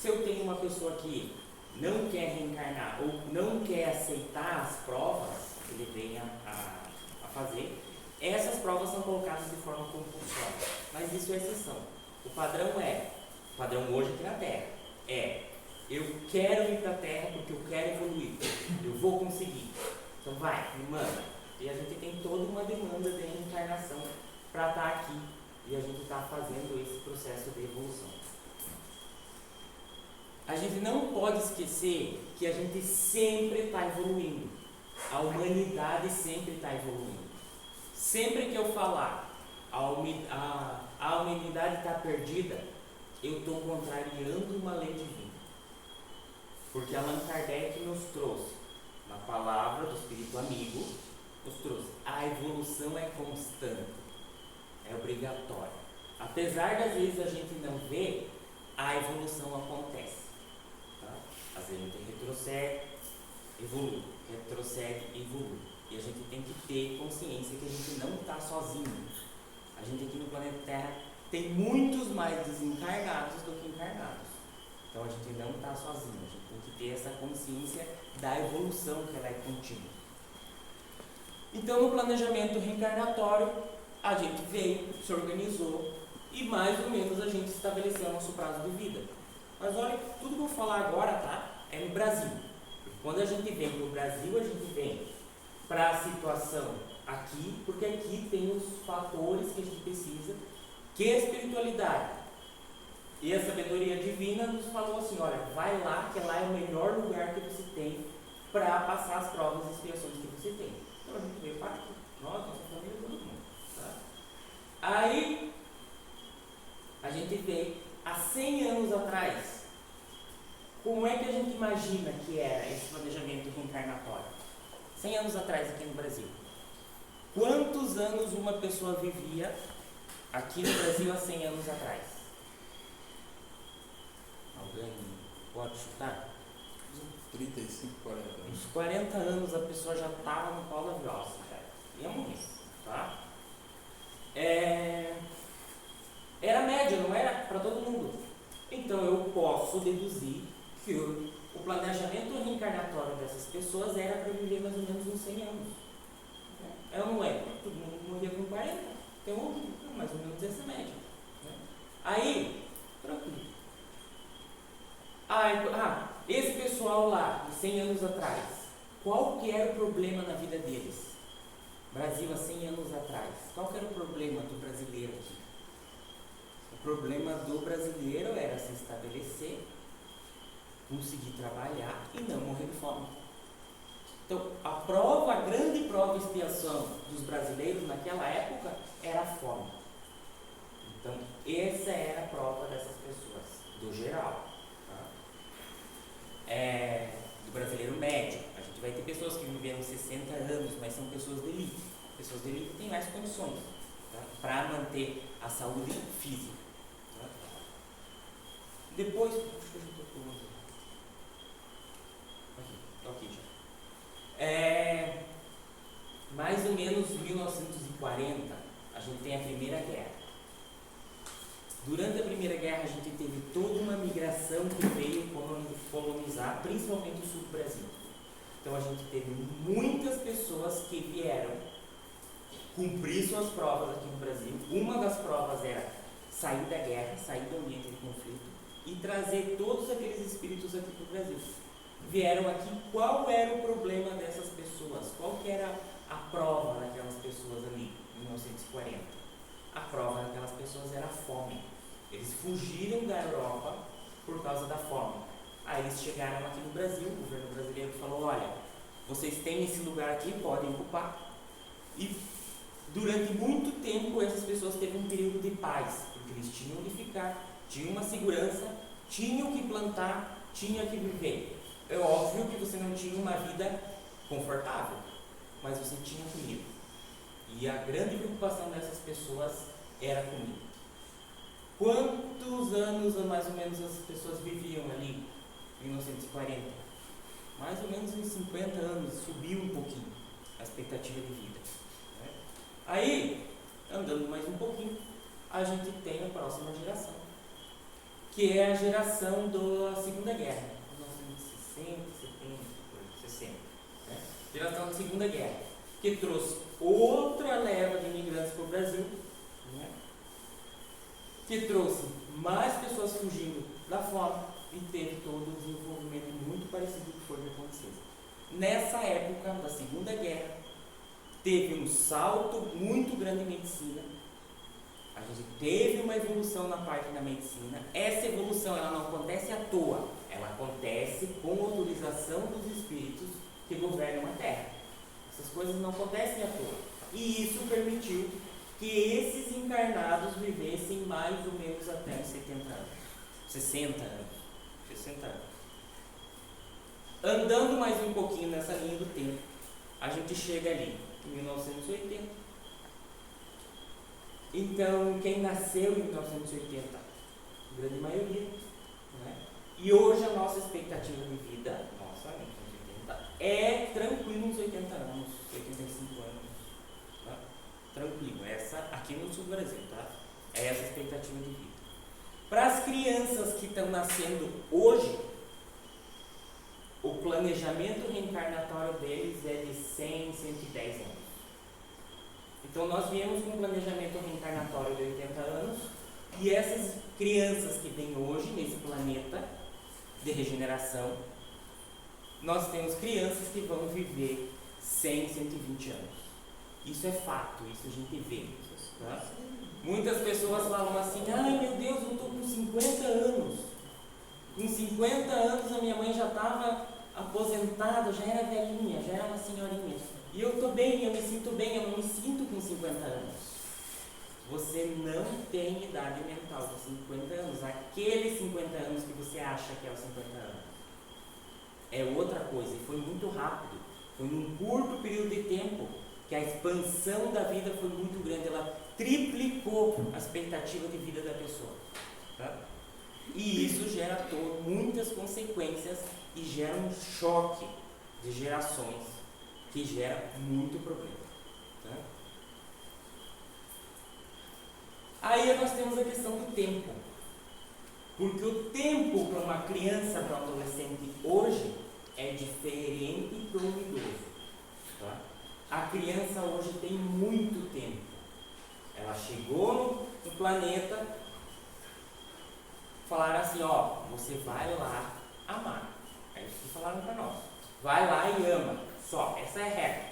Se eu tenho uma pessoa que não quer reencarnar ou não quer aceitar as provas que ele venha a fazer, essas provas são colocadas de forma compulsória. Mas isso é exceção. O padrão hoje aqui na Terra, eu quero ir para a Terra porque eu quero evoluir, eu vou conseguir. Então vai, me manda. E a gente tem toda uma demanda de reencarnação para estar aqui. E a gente está fazendo esse processo de evolução. A gente não pode esquecer que a gente sempre está evoluindo. A humanidade sempre está evoluindo. Sempre que eu falar a humanidade está perdida, eu estou contrariando uma lei divina. Porque Allan Kardec nos trouxe, na palavra do Espírito Amigo, nos trouxe, a evolução é constante, é obrigatória. Apesar das vezes a gente não ver, a evolução acontece. Tá? Às vezes a gente retrocede, evolui, retrocede, evolui. E a gente tem que ter consciência que a gente não está sozinho. A gente aqui no planeta Terra tem muitos mais desencarnados do que encarnados. Então a gente não está sozinho, a gente tem que ter essa consciência da evolução que ela é contínua. Então no planejamento reencarnatório, a gente veio, se organizou e mais ou menos a gente estabeleceu o nosso prazo de vida. Mas olha, tudo que eu vou falar agora, tá? É no Brasil. Quando a gente vem para o Brasil, a gente vem para a situação aqui, porque aqui tem os fatores que a gente precisa, que é a espiritualidade. E a sabedoria divina nos falou assim, olha, vai lá, que lá é o melhor lugar que você tem para passar as provas e expiações que você tem. Então a gente veio para aqui, nós, nossa família, todo mundo. Tá? Aí, a gente veio há 100 anos atrás. Como é que a gente imagina que era esse planejamento reencarnatório? 100 anos atrás aqui no Brasil. Quantos anos uma pessoa vivia aqui no Brasil há 100 anos atrás? Alguém pode chutar? 35, 40 anos. Uns 40 anos a pessoa já estava no pau da viola, cara. Ia morrer, tá? Era média, não era para todo mundo. Então eu posso deduzir que o planejamento reencarnatório dessas pessoas era para viver mais ou menos uns 100 anos. É ou não é? Todo mundo morria com 40, então mais ou menos essa média. Aí, tranquilo. Esse pessoal lá, de 100 anos atrás, qual que era o problema na vida deles? Brasil, há 100 anos atrás, qual que era o problema do brasileiro aqui? O problema do brasileiro era se estabelecer, conseguir trabalhar e não morrer de fome. Então, a grande prova de expiação dos brasileiros naquela época era a fome. Então, essa era a prova dessas pessoas, do geral. Do brasileiro médio. A gente vai ter pessoas que viveram 60 anos, mas são pessoas de elite. Pessoas de elite têm mais condições, tá? Para manter a saúde física. Tá? Depois, aqui já. Mais ou menos 1940, a gente tem a Primeira Guerra. Durante a Primeira Guerra, a gente teve toda uma migração que veio colonizar, principalmente o sul do Brasil. Então, a gente teve muitas pessoas que vieram cumprir suas provas aqui no Brasil. Uma das provas era sair da guerra, sair do ambiente de conflito e trazer todos aqueles espíritos aqui para o Brasil. Vieram aqui, qual era o problema dessas pessoas? Qual que era a prova daquelas pessoas ali, em 1940? A prova daquelas pessoas era a fome. Eles fugiram da Europa por causa da fome. Aí eles chegaram aqui no Brasil, o governo brasileiro falou, olha, vocês têm esse lugar aqui, podem ocupar. E durante muito tempo essas pessoas teve um período de paz, porque eles tinham onde ficar, tinham uma segurança, tinham que plantar, tinham que viver. É óbvio que você não tinha uma vida confortável, mas você tinha comida. E a grande preocupação dessas pessoas era comida. Quantos anos mais ou menos as pessoas viviam ali em 1940? Mais ou menos uns 50 anos, subiu um pouquinho a expectativa de vida. Aí, andando mais um pouquinho, a gente tem a próxima geração. que é a geração da Segunda Guerra, 1960, 70, 60, né? Geração da Segunda Guerra, que trouxe outra leva de imigrantes para o Brasil, né? Que trouxe mais pessoas fugindo da fome e teve todo um desenvolvimento muito parecido com o que foi que aconteceu. Nessa época da Segunda Guerra, teve um salto muito grande em medicina. A gente teve uma evolução na parte da medicina. Essa evolução ela não acontece à toa, ela acontece com autorização dos espíritos que governam a Terra. Essas coisas não acontecem à toa. E isso permitiu que esses encarnados vivessem mais ou menos até os 70 anos. 60 anos. 60 anos. Andando mais um pouquinho nessa linha do tempo, a gente chega ali em 1980. Então, quem nasceu em 1980? A grande maioria. Né? E hoje a nossa expectativa de vida, nossa, 1980, é tranquilo uns 80 anos, 85 anos. Tá? Tranquilo, essa aqui no sul do Brasil, tá? É essa a expectativa de vida. Para as crianças que estão nascendo hoje, o planejamento reencarnatório deles é de 100, 110 anos. Então nós viemos com um planejamento reencarnatório de 80 anos e essas crianças que tem hoje nesse planeta de regeneração, nós temos crianças que vão viver 100, 120 anos. Isso é fato, isso a gente vê. Tá? Muitas pessoas falam assim, ai meu Deus, eu estou com 50 anos. Com 50 anos a minha mãe já estava aposentada, já era velhinha, já era uma senhorinha. E eu estou bem, eu me sinto bem, eu não me sinto com 50 anos. Você não tem idade mental com 50 anos. Aqueles 50 anos que você acha que é os 50 anos. É outra coisa, e foi muito rápido. Foi num curto período de tempo que a expansão da vida foi muito grande. Ela triplicou a expectativa de vida da pessoa. Tá? E isso gera muitas consequências e gera um choque de gerações que gera muito problema. Tá? Aí nós temos a questão do tempo. Porque o tempo para uma criança, para um adolescente hoje, é diferente para um idoso. Tá? A criança hoje tem muito tempo. Ela chegou no planeta, falaram assim, ó, você vai lá amar. É isso que falaram para nós. Vai lá e ama. Só, essa é a regra.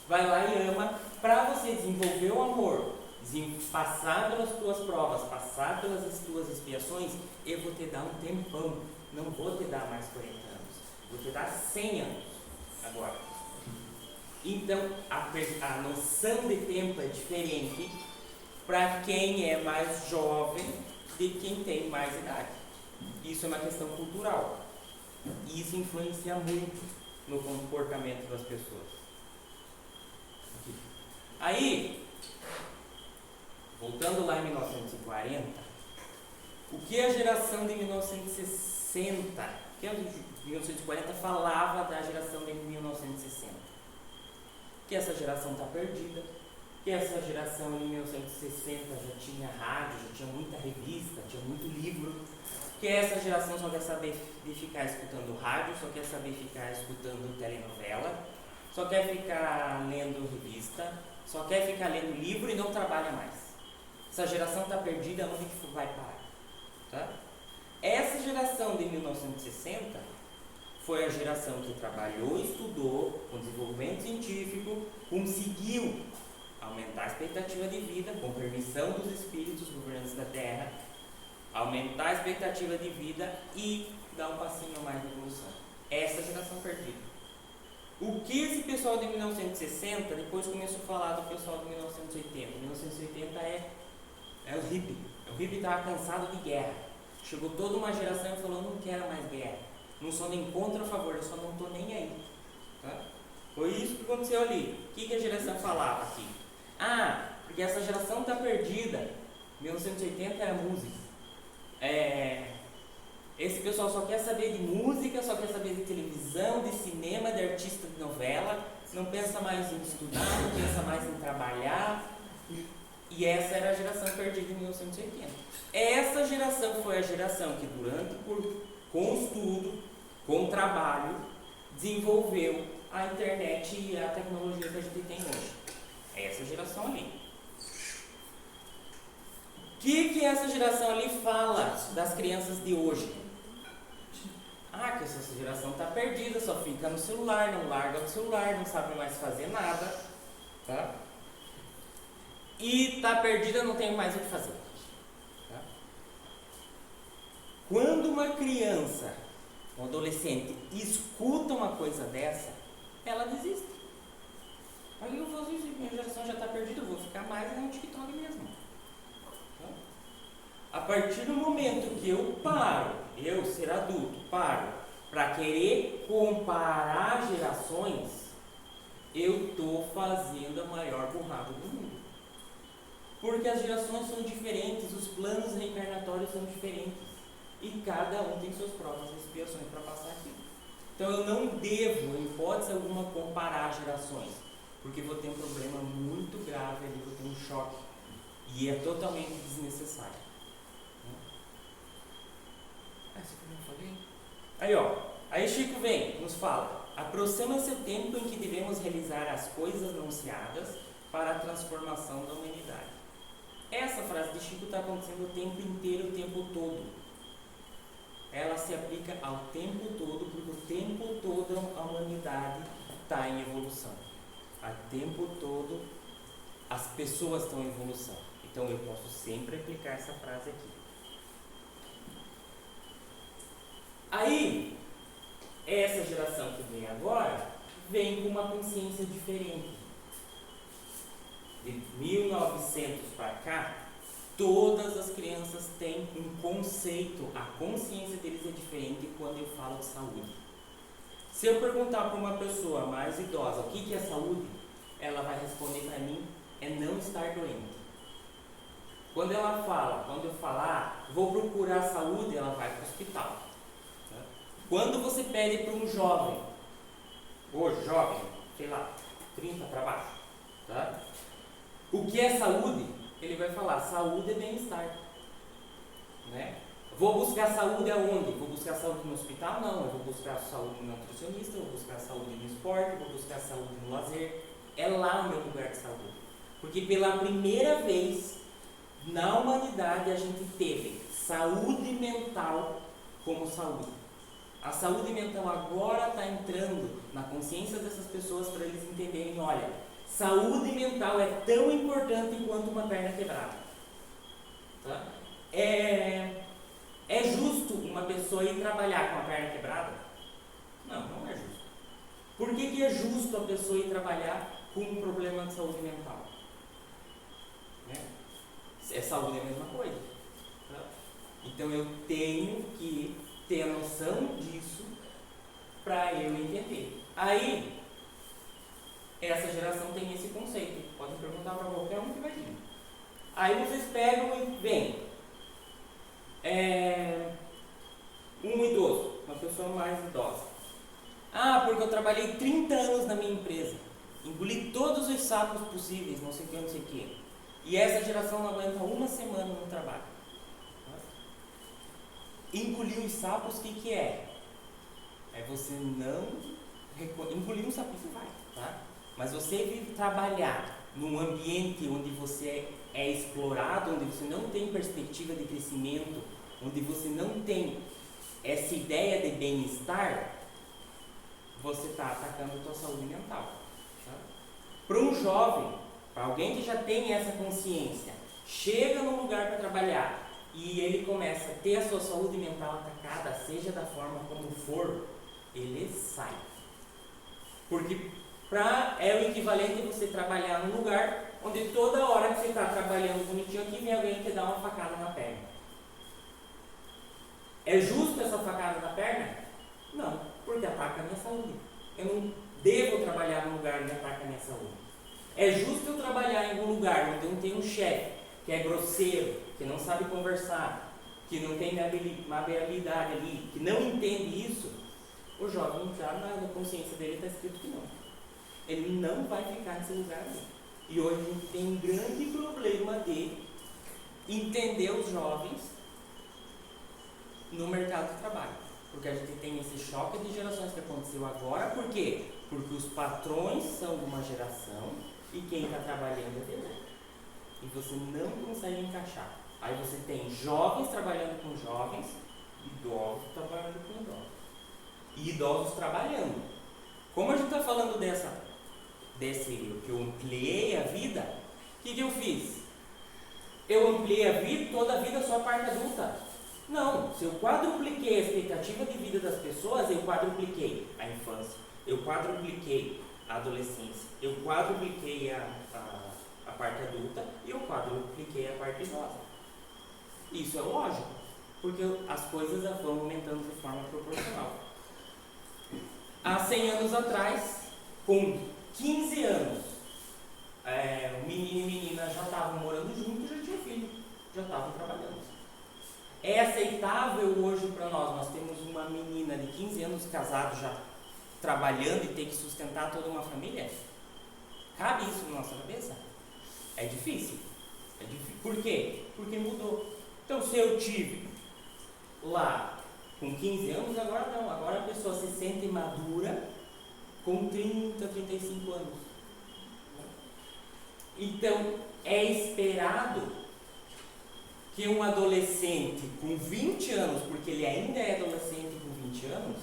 Vai lá e ama para você desenvolver o amor, passar pelas tuas provas, passar pelas tuas expiações. Eu vou te dar um tempão, não vou te dar mais 40 anos, vou te dar 100 anos agora. Então a noção de tempo é diferente para quem é mais jovem de quem tem mais idade. Isso é uma questão cultural e isso influencia muito no comportamento das pessoas. Aí, voltando lá em 1940, o que a geração de 1960, que a de 1940 falava da geração de 1960? Que essa geração está perdida, que essa geração em 1960 já tinha rádio, já tinha muita revista, tinha muito livro, que essa geração só quer saber de ficar escutando rádio, só quer saber ficar escutando telenovela, só quer ficar lendo revista, só quer ficar lendo livro e não trabalha mais. Essa geração está perdida, onde que vai parar? Tá? Essa geração de 1960 foi a geração que trabalhou, estudou, com desenvolvimento científico, conseguiu aumentar a expectativa de vida, com permissão dos espíritos governantes da Terra, aumentar a expectativa de vida e dar um passinho a mais na evolução. Essa é a geração perdida. O que esse pessoal de 1960 depois começou a falar do pessoal de 1980? 1980 é o hippie. O hippie estava cansado de guerra. Chegou toda uma geração e falou, não quero mais guerra. Não sou nem contra ou a favor, eu só não estou nem aí. Tá? Foi isso que aconteceu ali. O que a geração falava aqui? Ah, porque essa geração está perdida. 1980 era música. Esse pessoal só quer saber de música, só quer saber de televisão, de cinema, de artista de novela, não pensa mais em estudar, não pensa mais em trabalhar. E essa era a geração perdida em 1980. Essa geração foi a geração que, com estudo, com trabalho, desenvolveu a internet e a tecnologia que a gente tem hoje. Essa geração ali. O que essa geração ali fala das crianças de hoje? Ah, que essa geração está perdida, só fica no celular, não larga do celular, não sabe mais fazer nada, tá? E está perdida, não tem mais o que fazer. Tá? Quando uma criança, um adolescente, escuta uma coisa dessa, ela desiste. Aí eu vou dizer, minha geração já está perdida, eu vou ficar mais no TikTok mesmo. Tá? A partir do momento que eu paro, eu ser adulto, paro para querer comparar gerações, eu estou fazendo a maior burrada do mundo. Porque as gerações são diferentes, os planos reencarnatórios são diferentes. E cada um tem suas provas e expiações para passar aqui. Então eu não devo, em hipótese alguma, comparar gerações. Porque vou ter um problema muito grave ali, vou ter um choque. E é totalmente desnecessário. Essa que eu não falei? Aí aí Chico vem, nos fala: aproxima-se o tempo em que devemos realizar as coisas anunciadas para a transformação da humanidade. Essa frase de Chico está acontecendo o tempo inteiro, o tempo todo. Ela se aplica ao tempo todo, porque o tempo todo a humanidade está em evolução. O tempo todo as pessoas estão em evolução. Então eu posso sempre aplicar essa frase aqui. Aí, essa geração que vem agora, vem com uma consciência diferente. De 1900 para cá, todas as crianças têm um conceito, a consciência deles é diferente quando eu falo de saúde. Se eu perguntar para uma pessoa mais idosa o que é saúde, ela vai responder para mim, é não estar doente. Quando eu falar, vou procurar saúde, ela vai para o hospital. Quando você pede para um jovem, hoje jovem, sei lá, 30 para baixo, tá? O que é saúde? Ele vai falar, saúde é bem-estar. Né? Vou buscar saúde aonde? Vou buscar saúde no hospital? Não, eu vou buscar saúde no nutricionista, vou buscar saúde no esporte, vou buscar saúde no lazer. É lá o meu lugar de saúde. Porque pela primeira vez na humanidade a gente teve saúde mental como saúde. A saúde mental agora está entrando na consciência dessas pessoas para eles entenderem, olha, saúde mental é tão importante quanto uma perna quebrada. Tá? É justo uma pessoa ir trabalhar com a perna quebrada? Não, não é justo. Por que é justo a pessoa ir trabalhar com um problema de saúde mental? Saúde é a mesma coisa. Tá? Então eu tenho que ter a noção disso para eu entender. Aí, essa geração tem esse conceito. Pode perguntar para qualquer um que vai vir. Aí vocês pegam e vem um idoso, uma pessoa mais idosa. Ah, porque eu trabalhei 30 anos na minha empresa. Engoli todos os sapos possíveis, não sei o que, não sei o que. E essa geração não aguenta uma semana no trabalho. Engolir os sapos, o que é? É você não... Engolir um sapo, você vai, tá? Mas você trabalhar num ambiente onde você é explorado, onde você não tem perspectiva de crescimento, onde você não tem essa ideia de bem-estar, você está atacando a sua saúde mental. Tá? Para um jovem, para alguém que já tem essa consciência, chega num lugar para trabalhar e ele começa a ter a sua saúde mental atacada, seja da forma como for, ele sai. Porque é o equivalente a você trabalhar num lugar onde toda hora que você está trabalhando bonitinho aqui, vem alguém te dar uma facada na perna. É justo essa facada na perna? Não, porque ataca a minha saúde. Eu não devo trabalhar num lugar onde ataca a minha saúde. É justo eu trabalhar em um lugar onde eu tenho um chefe que é grosseiro, que não sabe conversar, que não tem habilidade ali, que não entende isso? O jovem já na consciência dele está escrito que não. Ele não vai ficar nesse lugar ali. E hoje a gente tem um grande problema de entender os jovens no mercado de trabalho. Porque a gente tem esse choque de gerações que aconteceu agora. Por quê? Porque os patrões são de uma geração e quem está trabalhando é de outra. E você não consegue encaixar. Aí você tem jovens trabalhando com jovens, idosos trabalhando com idosos. E idosos trabalhando. Como a gente está falando que eu ampliei a vida, o que eu fiz? Eu ampliei a vida, toda a vida só a parte adulta. Não, se eu quadrupliquei a expectativa de vida das pessoas, eu quadrupliquei a infância, eu quadrupliquei a adolescência, eu quadrupliquei a parte adulta e eu quadrupliquei a parte idosa. Isso é lógico, porque as coisas vão aumentando de forma proporcional. Há 100 anos atrás, com 15 anos, o menino e menina já estavam morando juntos, já tinham filho, já estavam trabalhando. É aceitável hoje para nós? Nós temos uma menina de 15 anos casada já trabalhando e ter que sustentar toda uma família? Cabe isso na nossa cabeça? É difícil. Por quê? Porque mudou. Então, se eu tive lá com 15 anos, agora não. Agora a pessoa se sente madura com 30, 35 anos. Então, é esperado que um adolescente com 20 anos, porque ele ainda é adolescente com 20 anos,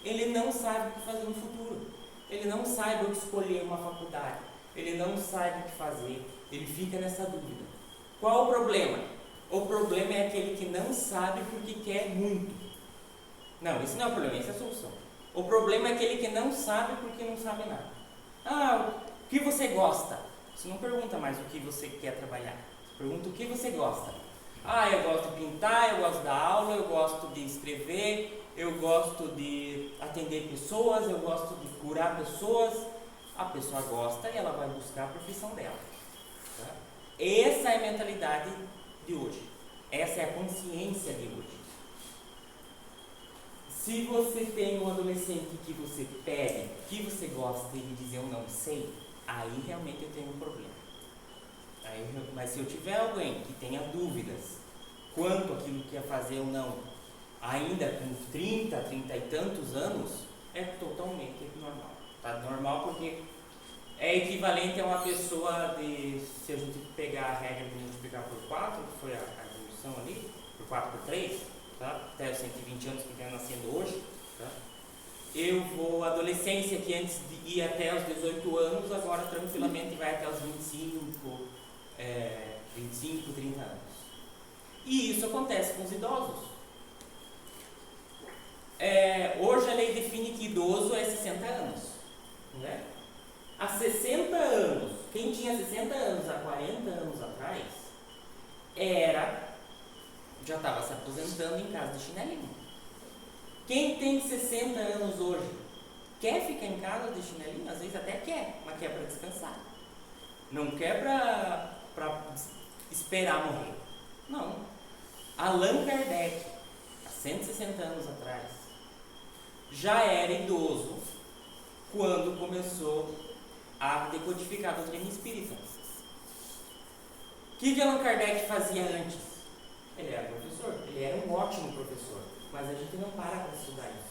ele não sabe o que fazer no futuro. Ele não sabe o que escolher uma faculdade. Ele não sabe o que fazer. Ele fica nessa dúvida. Qual o problema? O problema é aquele que não sabe porque quer muito. Não, isso não é o problema, isso é a solução. O problema é aquele que não sabe porque não sabe nada. O que você gosta? Você não pergunta mais o que você quer trabalhar. Você pergunta o que você gosta. Eu gosto de pintar, eu gosto da aula, eu gosto de escrever, eu gosto de atender pessoas, eu gosto de curar pessoas. A pessoa gosta e ela vai buscar a profissão dela. Tá? Essa é a mentalidade de hoje. Essa é a consciência de hoje. Se você tem um adolescente que você pede, que você gosta e ele dizer eu não sei, aí realmente eu tenho um problema. Mas se eu tiver alguém que tenha dúvidas quanto àquilo que ia fazer ou não, ainda com 30 e tantos anos, é totalmente normal. Tá normal porque é equivalente a uma pessoa se a gente pegar a regra de multiplicar por 4, que foi a evolução ali, por 4 por 3, tá? Até os 120 anos que está nascendo hoje, tá? A adolescência que antes ia até os 18 anos, agora tranquilamente vai até os 25, 30 anos. E isso acontece com os idosos. Hoje a lei define que idoso é 60 anos. Né? Há 60 anos, quem tinha 60 anos há 40 anos atrás, já estava se aposentando em casa de chinelinho. Quem tem 60 anos hoje, quer ficar em casa de chinelinho? Às vezes até quer, mas quer para descansar. Não quer para esperar morrer. Não. Allan Kardec, há 160 anos atrás, já era idoso quando começou a decodificar a doutrina espírita. O que Allan Kardec fazia antes? Ele era professor, ele era um ótimo professor, mas a gente não para estudar isso.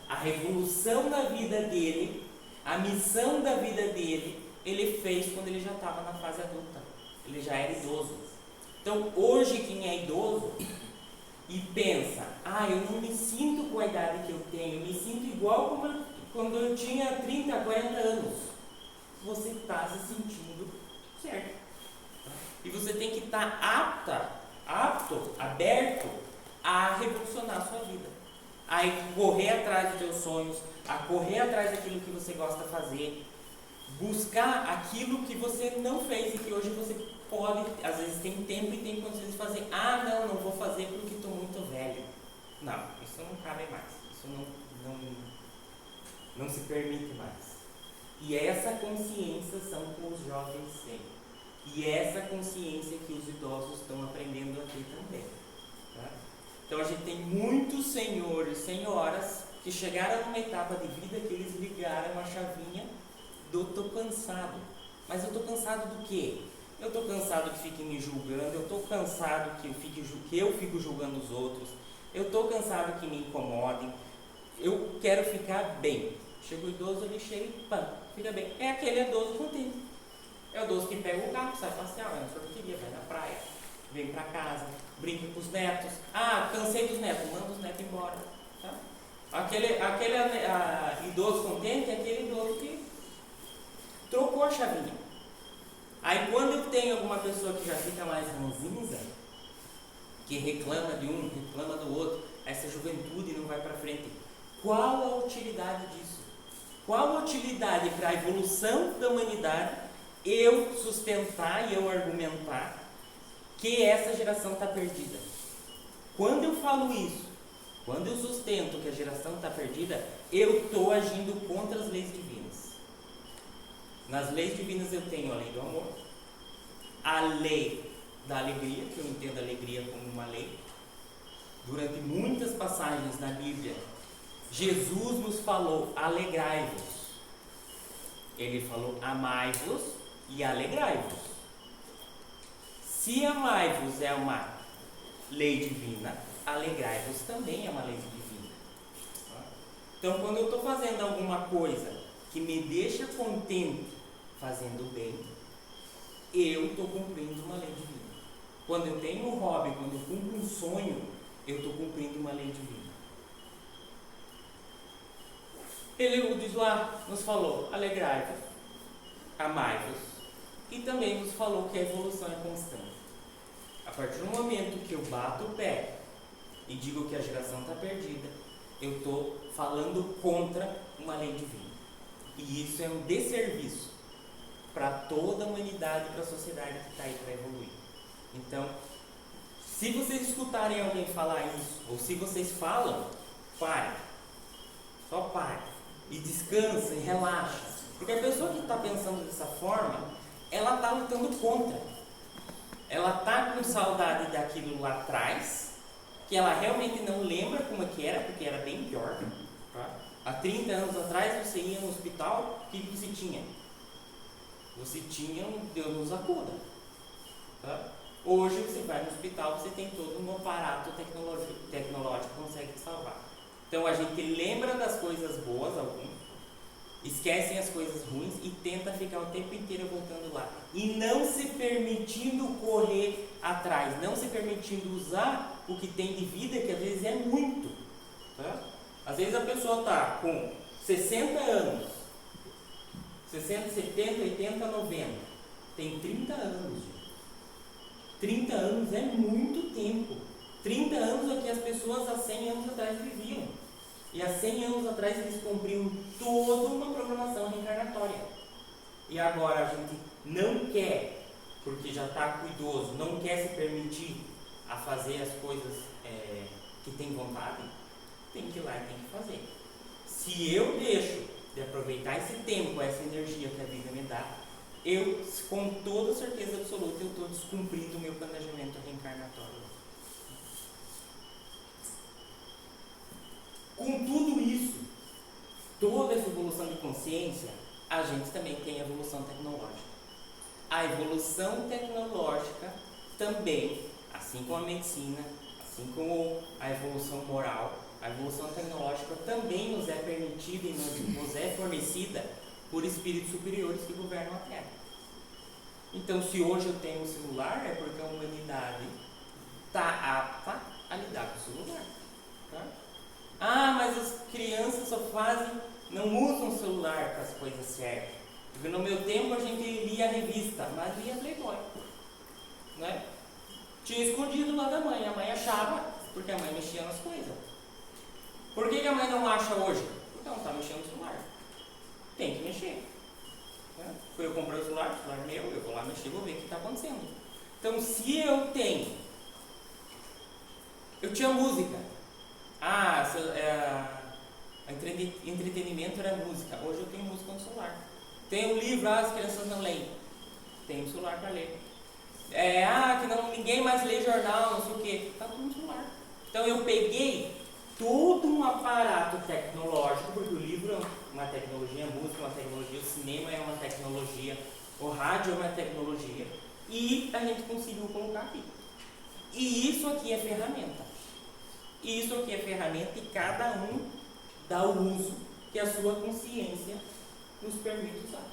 A revolução da vida dele, a missão da vida dele, ele fez quando ele já estava na fase adulta. Ele já era idoso. Então, hoje, quem é idoso e pensa, eu não me sinto com a idade que eu tenho, eu me sinto igual como quando eu tinha 30, 40 anos. Você está se sentindo certo. E você tem que estar aberto a revolucionar a sua vida. A correr atrás dos seus sonhos, a correr atrás daquilo que você gosta de fazer. Buscar aquilo que você não fez e que hoje você pode, às vezes tem tempo e tem condições de fazer. Não vou fazer porque estou muito velho. Não, isso não cabe mais. Isso não se permite mais. E essa consciência são que os jovens têm. E essa consciência que os idosos estão aprendendo a ter também. Tá? Então a gente tem muitos senhores e senhoras que chegaram numa etapa de vida que eles ligaram a chavinha do tô cansado. Mas eu estou cansado do quê? Eu estou cansado que fiquem me julgando, eu estou cansado que eu fico julgando os outros, eu estou cansado que me incomodem, eu quero ficar bem. Chega o idoso, ele chega e pã, fica bem. É aquele idoso contente. É o idoso que pega o carro, sai passear, vai na sorveteria, vai na praia, vem para casa, brinca com os netos. Ah, cansei dos netos, manda os netos embora. Tá? Aquele idoso contente é aquele idoso que trocou a chavinha. Aí quando tem alguma pessoa que já fica mais ranzinza, que reclama de um, reclama do outro, essa juventude não vai para frente. Qual a utilidade disso? Qual a utilidade para a evolução da humanidade eu sustentar e eu argumentar que essa geração está perdida? Quando eu falo isso, quando eu sustento que a geração está perdida, eu estou agindo contra as leis divinas. Nas leis divinas eu tenho a lei do amor, a lei da alegria, que eu entendo a alegria como uma lei. Durante muitas passagens na Bíblia, Jesus nos falou, alegrai-vos. Ele falou, amai-vos e alegrai-vos. Se amai-vos é uma lei divina, alegrai-vos também é uma lei divina. Então, quando eu estou fazendo alguma coisa que me deixa contente fazendo bem, eu estou cumprindo uma lei divina. Quando eu tenho um hobby, quando eu cumpro um sonho, eu estou cumprindo uma lei divina. Ele diz lá, nos falou, alegrai-vos, amai-vos, e também nos falou que a evolução é constante. A partir do momento que eu bato o pé e digo que a geração está perdida, eu estou falando contra uma lei divina. E isso é um desserviço para toda a humanidade, para a sociedade que está aí para evoluir. Então, se vocês escutarem alguém falar isso, ou se vocês falam, parem. Só parem. E descansem, relaxem. Porque a pessoa que está pensando dessa forma, ela está lutando contra. Ela está com saudade daquilo lá atrás, que ela realmente não lembra como é que era, porque era bem pior. Tá? Há 30 anos atrás você ia no hospital, o que você tinha? Você tinha um Deus nos acuda. Tá? Hoje você vai no hospital, você tem todo um aparato tecnológico que consegue te salvar. Então a gente lembra das coisas boas, alguns, esquecem as coisas ruins e tenta ficar o tempo inteiro voltando lá. E não se permitindo correr atrás, não se permitindo usar o que tem de vida, que às vezes é muito. Tá? Às vezes a pessoa está com 60 anos, 60, 70, 80, 90, tem 30 anos. Gente. 30 anos é muito tempo. 30 anos é o que as pessoas há 100 anos atrás viviam. E há 100 anos atrás eles cumpriam toda uma programação reencarnatória. E agora a gente não quer, porque já está com o idoso, não quer se permitir a fazer as coisas que tem vontade, tem que ir lá e tem que fazer. Se eu deixo de aproveitar esse tempo, essa energia que a vida me dá, eu, com toda certeza absoluta, eu estou descumprindo o meu planejamento reencarnatório. Com tudo isso, toda essa evolução de consciência, a gente também tem a evolução tecnológica. A evolução tecnológica também, assim como a medicina, assim como a evolução moral, a evolução tecnológica também nos é permitida e nos é fornecida por espíritos superiores que governam a Terra. Então, se hoje eu tenho um celular, é porque a humanidade está apta a lidar com o celular. Tá? Ah, mas as crianças só não usam o celular para as coisas certas. Porque no meu tempo a gente lia a revista, mas lia Playboy. Né? Tinha escondido lá da mãe, a mãe achava, porque a mãe mexia nas coisas. Por que a mãe não acha hoje? Porque ela não está mexendo no celular. Tem que mexer. Né? Eu comprei o celular é meu, eu vou lá mexer, vou ver o que está acontecendo. Então, se eu tinha música. Entretenimento era música. Hoje eu tenho música no celular. Tem um livro, as crianças não leem. Tem um celular para ler. Ninguém mais lê jornal, não sei o que. Está tudo no celular. Então eu peguei todo um aparato tecnológico, porque o livro é uma tecnologia, a música é uma tecnologia, o cinema é uma tecnologia, O rádio é uma tecnologia e a gente conseguiu colocar aqui. E isso aqui é ferramenta. Isso aqui é ferramenta e cada um dá o uso que a sua consciência nos permite usar.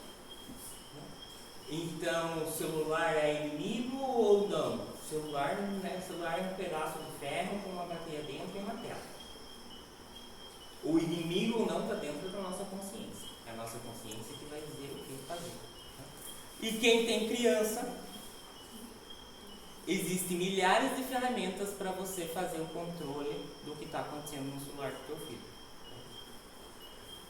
Então, o celular é inimigo ou não? O celular é um pedaço de ferro com uma bateria dentro e uma tela. O inimigo ou não está dentro da nossa consciência. É a nossa consciência que vai dizer o que fazer. E quem tem criança, existem milhares de ferramentas para você fazer o controle do que está acontecendo no celular do teu filho.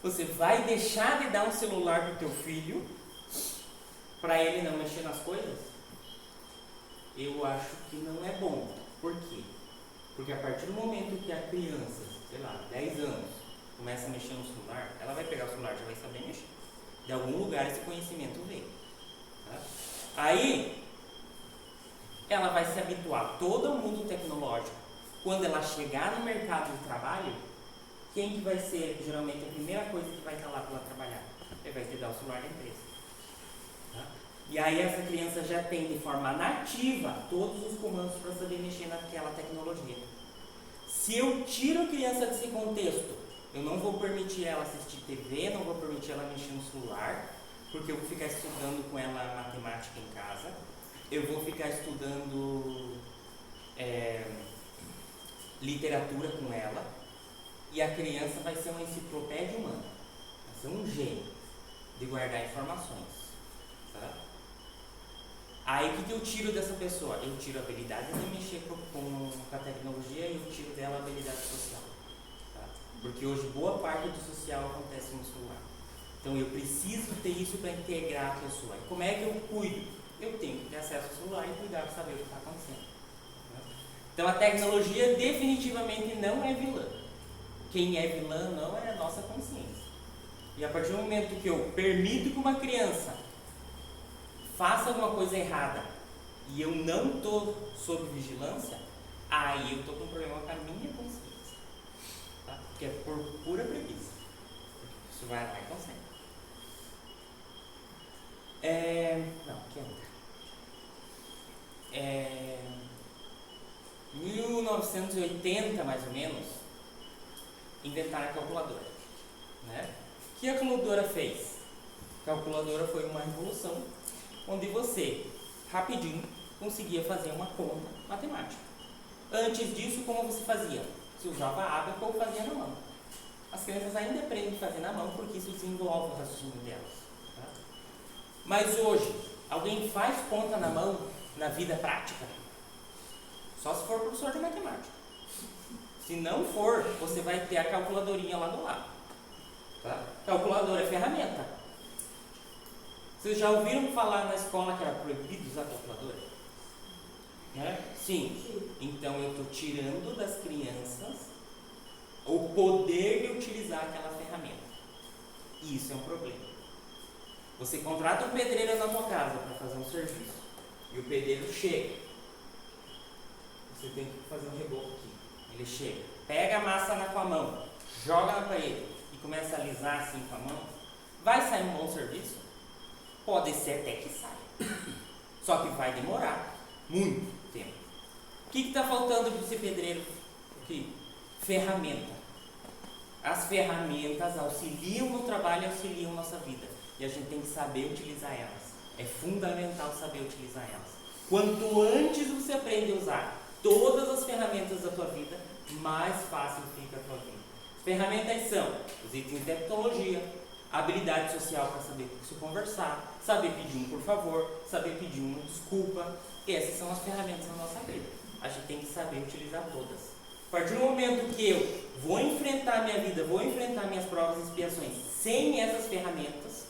Você vai deixar de dar um celular do teu filho para ele não mexer nas coisas? Eu acho que não é bom. Por quê? Porque a partir do momento que a criança, sei lá, 10 anos, começa a mexer no celular, ela vai pegar o celular, já vai saber mexer. De algum lugar esse conhecimento veio. Tá? Aí, ela vai se habituar todo o mundo tecnológico. Quando ela chegar no mercado de trabalho, quem que vai ser geralmente a primeira coisa que vai estar lá para ela trabalhar? Ele vai te dar o celular da empresa. Tá? E aí essa criança já tem de forma nativa todos os comandos para saber mexer naquela tecnologia. Se eu tiro a criança desse contexto, eu não vou permitir ela assistir TV, não vou permitir ela mexer no celular, porque eu vou ficar estudando com ela matemática em casa, eu vou ficar estudando literatura com ela, e a criança vai ser uma enciclopédia humana, vai ser um gênio de guardar informações. Tá? Aí o que eu tiro dessa pessoa? Eu tiro a habilidade de mexer com a tecnologia e eu tiro dela a habilidade social. Tá? Porque hoje boa parte do social acontece no celular. Então eu preciso ter isso para integrar a pessoa. E como é que eu cuido? Eu tenho que ter acesso ao celular e cuidar de saber o que está acontecendo. Tá? Então a tecnologia definitivamente não é vilã. Quem é vilã não é a nossa consciência. E a partir do momento que eu permito que uma criança faça alguma coisa errada e eu não estou sob vigilância, aí eu estou com um problema com a minha consciência. Tá? Que é por pura preguiça. Isso vai lá e consegue. Não, aqui é 1980 mais ou menos, inventaram a calculadora. Né? O que a calculadora fez? A calculadora foi uma revolução onde você, rapidinho, conseguia fazer uma conta matemática. Antes disso, como você fazia? Você usava a ábaco ou fazia na mão. As crianças ainda aprendem a fazer na mão porque isso desenvolve o raciocínio delas. Tá? Mas hoje, alguém faz conta na mão na vida prática? Só se for professor de matemática. Se não for, você vai ter a calculadorinha lá do lado. Tá? Calculadora é ferramenta. Vocês já ouviram falar na escola que era proibido usar calculadora? Né? Sim. Então eu estou tirando das crianças o poder de utilizar aquela ferramenta. E isso é um problema. Você contrata um pedreiro na tua casa para fazer um serviço. E o pedreiro chega. Você tem que fazer um reboco aqui. Ele chega, pega a massa na tua mão, joga na parede e começa a alisar assim com a mão. Vai sair um bom serviço? Pode ser até que saia. Só que vai demorar muito tempo. O que está faltando para esse pedreiro aqui? Ferramenta. As ferramentas auxiliam no trabalho e auxiliam nossa vida. E a gente tem que saber utilizar elas. É fundamental saber utilizar elas. Quanto antes você aprende a usar todas as ferramentas da tua vida, mais fácil fica a tua vida. As ferramentas são os itens de tecnologia, habilidade social para saber se conversar, saber pedir um por favor, saber pedir uma desculpa. Essas são as ferramentas da nossa vida. A gente tem que saber utilizar todas. A partir do momento que eu vou enfrentar a minha vida, vou enfrentar minhas provas e expiações sem essas ferramentas,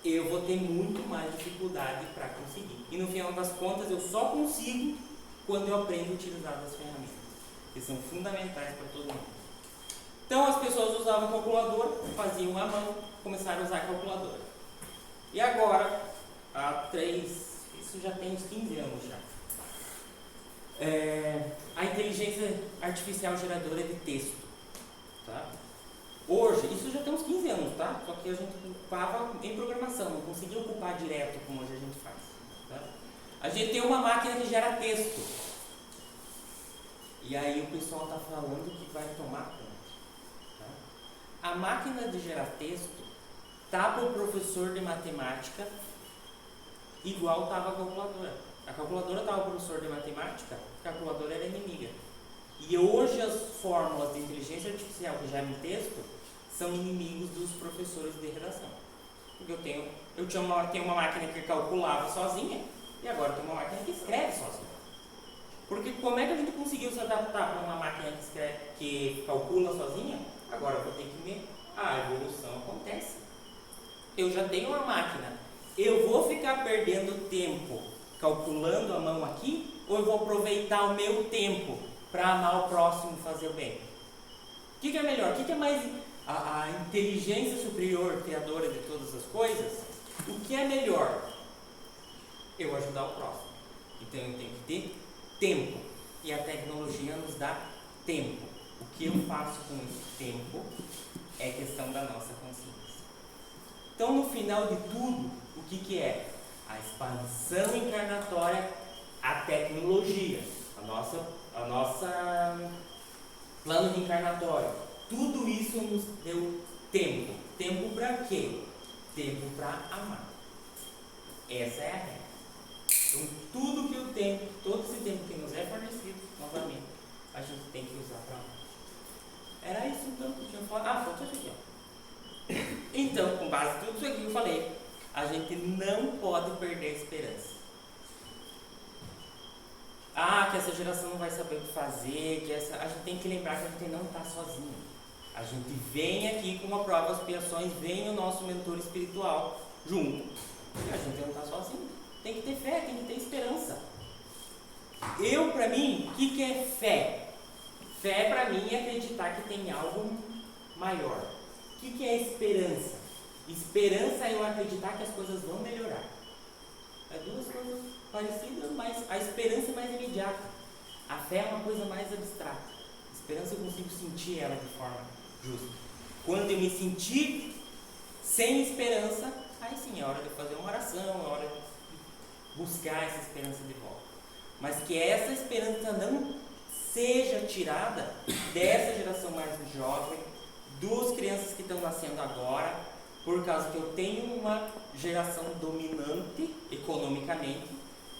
eu vou ter muito mais dificuldade para conseguir. E no final das contas eu só consigo quando eu aprendo a utilizar as ferramentas, que são fundamentais para todo mundo. Então as pessoas usavam calculadora, faziam à mão, começaram a usar calculadora. E agora, isso já tem uns 15 anos já, a inteligência artificial geradora de texto. Tá? Hoje, isso já tem uns 15 anos, tá? Só que a gente ocupava em programação, não conseguia ocupar direto como hoje a gente faz. Tá? A gente tem uma máquina que gera texto. E aí o pessoal está falando que vai tomar conta. Tá? A máquina de gerar texto tá para o professor de matemática igual estava a calculadora. A calculadora estava para o professor de matemática, a calculadora era inimiga. E hoje as fórmulas de inteligência artificial que geram texto são inimigos dos professores de redação. Porque eu tinha uma máquina que calculava sozinha e agora tem uma máquina que escreve sozinha. Porque como é que a gente conseguiu se adaptar para uma máquina que calcula sozinha? Agora eu vou ter que ver. A evolução acontece. Eu já tenho uma máquina. Eu vou ficar perdendo tempo calculando a mão aqui ou eu vou aproveitar o meu tempo para amar o próximo e fazer o bem? O que é melhor? O que é mais a inteligência superior, criadora de todas as coisas? O que é melhor? Eu ajudar o próximo. Então eu tenho que ter tempo. E a tecnologia nos dá tempo. O que eu faço com esse tempo é questão da nossa consciência. Então, no final de tudo, o que é? A expansão encarnatória, a tecnologia, a nossa plano reencarnatório. Tudo isso nos deu tempo. Tempo para quê? Tempo para amar. Essa é a regra. Então, tudo que eu tenho, todo esse tempo que nos é fornecido, novamente, a gente tem que usar para amar. Era isso então que eu tinha falado. Ah, falta isso aqui, ó. Então, com base em tudo isso aqui que eu falei, a gente não pode perder a esperança. Que essa geração não vai saber o que fazer, a gente tem que lembrar que a gente não está sozinho. A gente vem aqui com uma prova, expiações, vem o nosso mentor espiritual junto. E a gente não está sozinho. Tem que ter fé, tem que ter esperança. Para mim, o que é fé? Fé para mim é acreditar que tem algo maior. O que é esperança? Esperança é eu acreditar que as coisas vão melhorar. É duas coisas parecidas, mas a esperança é mais imediata. A fé é uma coisa mais abstrata. A esperança eu consigo sentir ela de forma justa. Quando eu me sentir sem esperança, aí sim é hora de fazer uma oração, é hora de buscar essa esperança de volta. Mas que essa esperança não seja tirada dessa geração mais jovem, dos crianças que estão nascendo agora, por causa que eu tenho uma geração dominante economicamente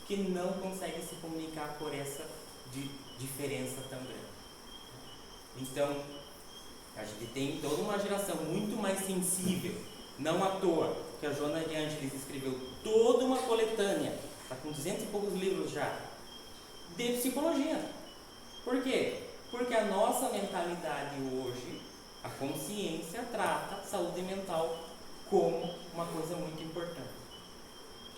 que não consegue se comunicar por essa diferença tão grande. Então, a gente tem toda uma geração muito mais sensível, não à toa que a Joana de Ângeles escreveu toda uma coletânea, está com 200 e poucos livros já, de psicologia. Por quê? Porque a nossa mentalidade hoje, a consciência trata saúde mental como uma coisa muito importante.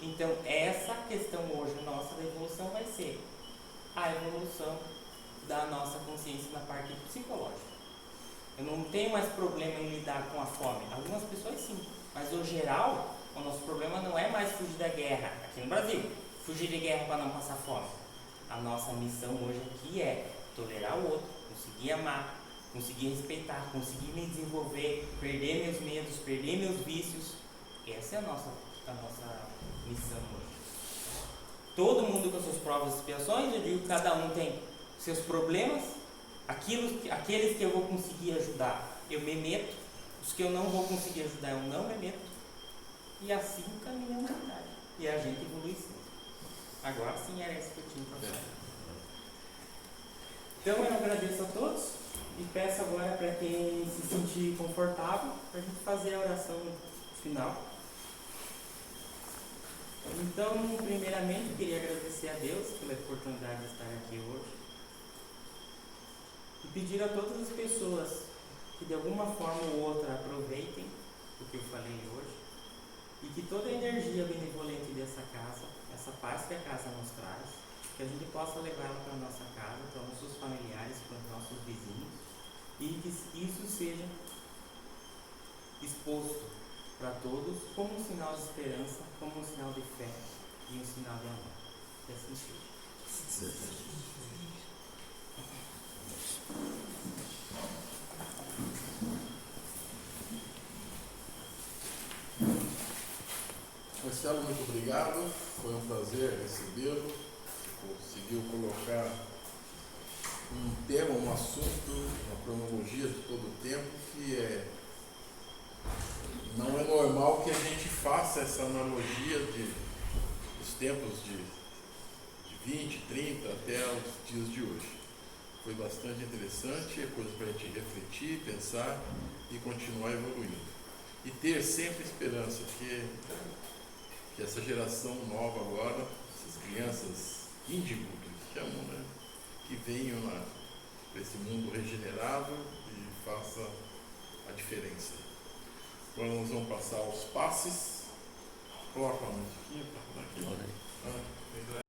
Então, essa questão hoje nossa da evolução vai ser a evolução da nossa consciência na parte psicológica. Eu não tenho mais problema em lidar com a fome. Algumas pessoas sim, mas no geral, o nosso problema não é mais fugir da guerra, aqui no Brasil, fugir de guerra para não passar fome. A nossa missão hoje aqui é tolerar o outro, conseguir amar, conseguir respeitar, conseguir me desenvolver, perder meus medos, perder meus vícios. Essa é a nossa missão hoje. Todo mundo com suas provas e expiações, eu digo que cada um tem seus problemas, aqueles que eu vou conseguir ajudar, eu me meto, os que eu não vou conseguir ajudar, eu não me meto, e assim caminha a humanidade. E a gente evolui sim. Agora sim era isso que eu tinha para falar. Então eu agradeço a todos e peço agora para quem se sentir confortável para a gente fazer a oração final. Então, primeiramente, eu queria agradecer a Deus pela oportunidade de estar aqui hoje e pedir a todas as pessoas que de alguma forma ou outra aproveitem o que eu falei hoje e que toda a energia benevolente dessa casa, essa paz que a casa nos traz, que a gente possa levá-la para a nossa casa, para os nossos familiares, para os nossos vizinhos, e que isso seja exposto para todos como um sinal de esperança, como um sinal de fé e um sinal de amor. Que assim seja. Marcelo, muito obrigado. Foi um prazer recebê-lo. Conseguiu colocar um tema, um assunto, uma cronologia de todo o tempo que não é normal que a gente faça essa analogia dos tempos de 20, 30 até os dias de hoje. Foi bastante interessante, é coisa para a gente refletir, pensar e continuar evoluindo. E ter sempre esperança que essa geração nova agora, essas crianças índigo, que eles chamam, né, que venham para esse mundo regenerado e faça a diferença. Agora nós vamos passar aos passes. Coloca uma musiquinha para aqui.